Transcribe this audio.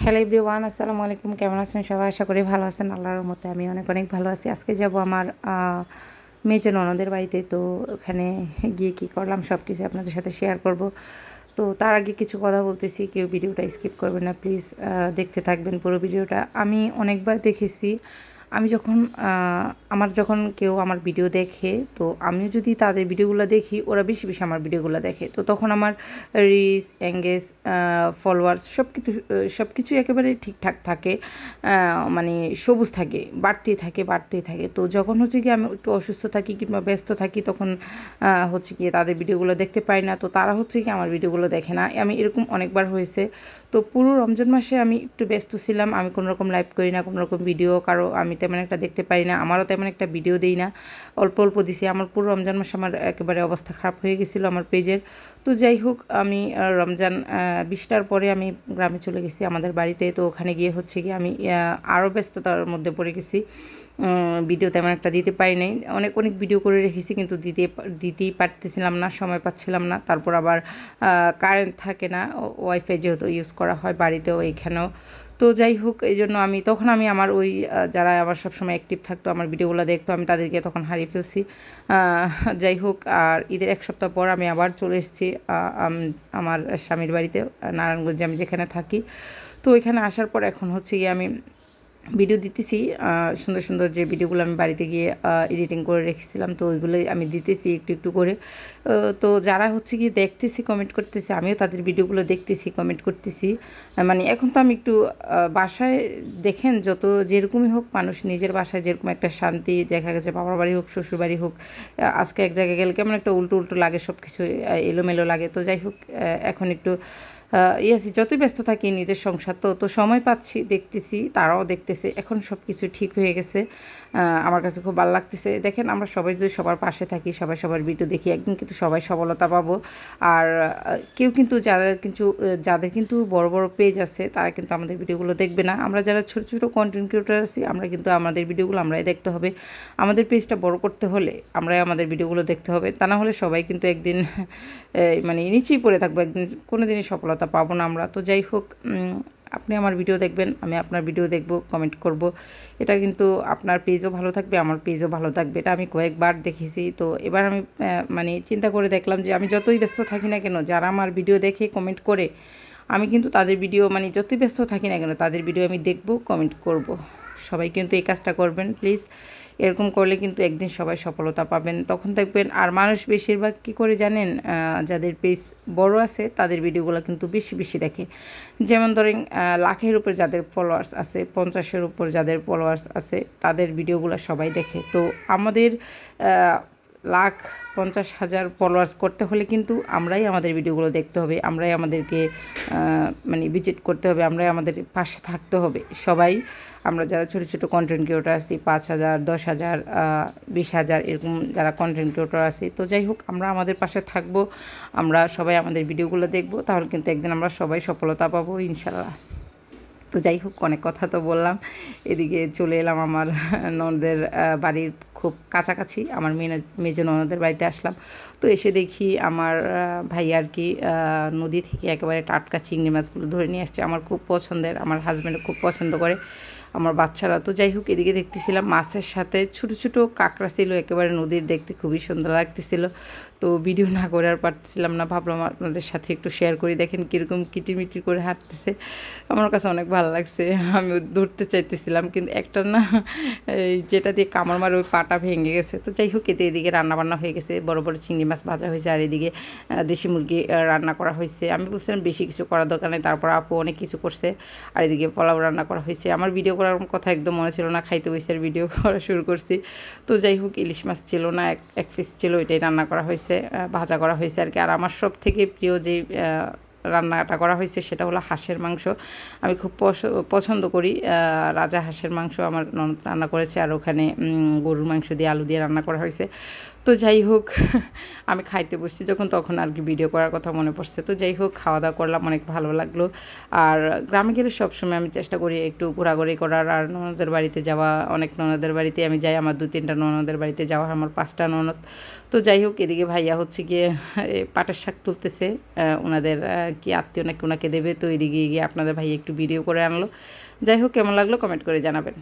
Hello everyone, আসসালামু আলাইকুম। কেমন আছেন সবাই? আশা করি ভালো আছেন। আল্লাহর রহমতে আমি অনেক অনেক ভালো আছি। আজকে যাব আমার মেজো ননদের বাড়িতে। তো ওখানে গিয়ে কী করলাম সব কিছু আপনাদের সাথে শেয়ার করব। তো তার আগে কিছু কথা বলতেছি, কেউ ভিডিওটা স্কিপ করবেন না প্লিজ, দেখতে থাকবেন পুরো ভিডিওটা। আমি অনেকবার দেখেছি, আমি যখন আমার যখন কেউ আমার ভিডিও দেখে, তো আমিও যদি তাদের ভিডিওগুলো দেখি, ওরা বেশি বেশি আমার ভিডিওগুলো দেখে। তো তখন আমার রিচ, এঙ্গেজ, ফলোয়ার্স সব কিছুই একেবারে ঠিকঠাক থাকে, মানে সবুজ থাকে, বাড়তেই থাকে। তো যখন হচ্ছে কি আমি একটু অসুস্থ থাকি কিংবা ব্যস্ত থাকি, তখন হচ্ছে কি তাদের ভিডিওগুলো দেখতে পাই না। তো তারা হচ্ছে কি আমার ভিডিওগুলো দেখে না। আমি এরকম অনেকবার হয়েছে। তো পুরো রমজান মাসে আমি একটু ব্যস্ত ছিলাম। আমি কোনো রকম লাইভ করি না, কোনো রকম ভিডিও কারো আমি তেমন একটা দেখতে পারি না, আমারও তেমন একটা ভিডিও দিই না, অল্প অল্প দিছি। আমার পুরো রমজান মাসে আমার একেবারে অবস্থা খারাপ হয়ে গেছিলো আমার পেজের। তো যাই হোক, আমি রমজান 20টার পরে আমি গ্রামে চলে গেছি আমাদের বাড়িতে। তো ওখানে গিয়ে হচ্ছে কি আমি আরও ব্যস্ততার মধ্যে পড়ে গেছি। ভিডিও তেমন একটা দিতে পারি নাই, অনেক অনেক ভিডিও করে রেখেছি কিন্তু দিতেই পারতেছিলাম না, সময় পাচ্ছিলাম না। তারপর আবার কারেন্ট থাকে না, ওয়াইফাই যেহেতু ইউজ করা হয় বাড়িতেও এইখানেও। তো যাই হোক, এই জন্য তখন আমি আমার ওই যারা আবার সবসময় অ্যাক্টিভ থাকতো, আমার ভিডিওগুলো দেখতো, আমি তাদেরকে তখন হারিয়ে ফেলছি। যাই হোক, আর ঈদের এক সপ্তাহ পর আমি আবার চলে এসেছি আমার স্বামীর বাড়িতে, নারায়ণগঞ্জে আমি যেখানে থাকি। তো ওইখানে আসার পর এখন হচ্ছে গিয়ে আমি ভিডিও দিতেছি, সুন্দর সুন্দর যে ভিডিওগুলো আমি বাড়িতে গিয়ে এডিটিং করে রেখেছিলাম, তো ওইগুলোই আমি দিতেছি একটু একটু করে। তো যারা হচ্ছে গিয়ে দেখতেছি, কমেন্ট করতেছি, আমিও তাদের ভিডিওগুলো দেখতেছি, কমেন্ট করতেছি। মানে এখন তো আমি একটু বাসায় দেখেন, যত যেরকমই হোক, মানুষ নিজের বাসায় যেরকম একটা শান্তি, দেখা গেছে বাবার বাড়ি হোক, শ্বশুর বাড়ি হোক, আজকে এক জায়গায় গেলে কেমন একটা উল্টো উল্টো লাগে, সব কিছু এলোমেলো লাগে। তো যাই হোক, এখন একটু আছি, যতই ব্যস্ত থাকি নিজের সংসার, তো সময় পাচ্ছি, দেখতেছি, তারাও দেখতেছে, এখন সব কিছু ঠিক হয়ে গেছে। আমার কাছে খুব ভালো লাগতেছে। দেখেন, আমরা সবাই যদি সবার পাশে থাকি, সবাই সবার ভিডিও দেখি, একদিন কিন্তু সবাই সফলতা পাবো। আর কেউ কিন্তু যাদের কিন্তু বড় বড় পেজ আছে, তারা কিন্তু আমাদের ভিডিওগুলো দেখবে না। আমরা যারা ছোট ছোট কন্টেন্ট ক্রিয়েটর আছি, আমরা কিন্তু আমাদের ভিডিওগুলো আমরাই দেখতে হবে। আমাদের পেজটা বড় করতে হলে আমরাই আমাদের ভিডিওগুলো দেখতে হবে, তা না হলে সবাই কিন্তু একদিন মানে নিচেই পড়ে থাকবো, একদিন কোনো দিনই সফলতা পাবো না আমরা। তো যাই হোক, আপনি আমার ভিডিও দেখবেন, আমি আপনার ভিডিও দেখব, কমেন্ট করব। এটা কিন্তু আপনার পেজও ভালো থাকবে, আমার পেজও ভালো থাকবে। এটা আমি কয়েকবার দেখেছি। তো এবার আমি মানে চিন্তা করে দেখলাম যে আমি যতই ব্যস্ত থাকি না কেন, যারা আমার ভিডিও দেখে কমেন্ট করে, আমি কিন্তু তাদের ভিডিও, মানে যতই ব্যস্ত থাকি না কেন, তাদের ভিডিও আমি দেখব, কমেন্ট করব। সবাই কিন্তু এই কাজটা করবেন প্লিজ। এরকম করলে কিন্তু একদিন সবাই সফলতা পাবেন, তখন দেখবেন। আর মানুষ বেশিরভাগ কী করে জানেন, যাদের পেজ বড় আছে তাদের ভিডিওগুলো কিন্তু বেশি বেশি দেখে। যেমন ধরেন, লাখের উপর যাদের ফলোয়ার্স আছে, 50-এর উপর যাদের ফলোয়ার্স আছে, তাদের ভিডিওগুলো সবাই দেখে। তো আমাদের 1,50,000 ফলোয়ার্স করতে হলে কিন্তু আমরাই আমাদের ভিডিওগুলো দেখতে হবে, আমরাই আমাদেরকে মানে ভিজিট করতে হবে, আমরাই আমাদের পাশে থাকতে হবে সবাই। আমরা যারা ছোটো ছোটো কন্টেন্ট ক্রিয়েটর আছি, 5,000, 10,000, 20,000 এরকম যারা কন্টেন্ট ক্রিয়েটর আছি, তো যাই হোক, আমরা আমাদের পাশে থাকবো, আমরা সবাই আমাদের ভিডিওগুলো দেখবো, তাহলে কিন্তু একদিন আমরা সবাই সফলতা পাবো ইনশাল্লাহ। তো যাই হোক, অনেক কথা তো বললাম। এদিকে চলে এলাম আমার ননদের বাড়ির খুব কাছাকাছি, আমার মেজো ননদের বাড়িতে আসলাম। তো এসে দেখি আমার ভাই আর কি নদী থেকে একেবারে টাটকা চিংড়ি মাছগুলো ধরে নিয়ে আসছে, আমার খুব পছন্দের, আমার হাজব্যান্ড খুব পছন্দ করে, আমার বাচ্চারা। তো যাই হোক, এদিকে দেখতেছিলাম মাছের সাথে ছোটো ছোটো কাঁকড়া ছিল, একেবারে নদীর, দেখতে খুবই সুন্দর লাগতেছিল। তো ভিডিও না করে আর পারতেছিলাম না, ভাবলাম আপনাদের সাথে একটু শেয়ার করি। দেখেন কীরকম কিটিমিটি করে হাঁটতেছে, আমার কাছে অনেক ভালো লাগছে। আমি ধরতে চাইতেছিলাম, কিন্তু একটা না, এই যেটা দিয়ে কামড় মারে ওই পাটা ভেঙে গেছে। তো যাই হোক, এদিকে রান্নাবান্না হয়ে গেছে, বড় বড় চিংড়ি মাছ ভাজা হয়েছে, আর এদিকে দেশি মুরগি রান্না করা হয়েছে। আমি বলছিলাম বেশি কিছু করার দরকার নেই, তারপর আপু অনেক কিছু করছে। আর এদিকে পোলাও রান্না করা হয়েছে। আমার ভিডিও করার কথা একদম মনে ছিল না, খাইতে বসে আর ভিডিও করা শুরু করছি। তো যাই হোক, ইলিশ মাছ ছিল না, এক পিস ছিল, এটাই রান্না করা হয়েছে, ভাজা করা হয়েছে আর কি। আর আমার সব থেকে প্রিয় যে রান্নাটা করা হয়েছে সেটা হলো হাঁসের মাংস। আমি খুব পছন্দ করি রাজা হাঁসের মাংস, আমার ননদ রান্না করেছে। আর ওখানে গরুর মাংস দিয়ে আলু দিয়ে রান্না করা হয়েছে। তো যাই হোক আমি খাইতে বসছি যখন তখন আর কি ভিডিও করার কথা মনে পড়ছে। তো যাই হোক খাওয়া দাওয়া করলাম, অনেক ভালো লাগলো। আর গ্রামে গেলে সবসময় আমি চেষ্টা করি একটু ঘোরাঘুরি করার, আর ননদের বাড়িতে যাওয়া। অনেক ননদের বাড়িতে আমি যাই, আমার 2-3টা ননদের বাড়িতে যাওয়া, আমার 5টা ননদ। তো যাই হোক এদিকে ভাইয়া হচ্ছে গিয়ে পাটের শাক তুলতেছে, ওনাদের কি আত্মীয় নাকি ওনাকে দেবে। তো এদিকে গিয়ে আপনাদের ভাইয়া একটু ভিডিও করে আনলো। যাই হোক কেমন লাগলো কমেন্ট করে জানাবেন।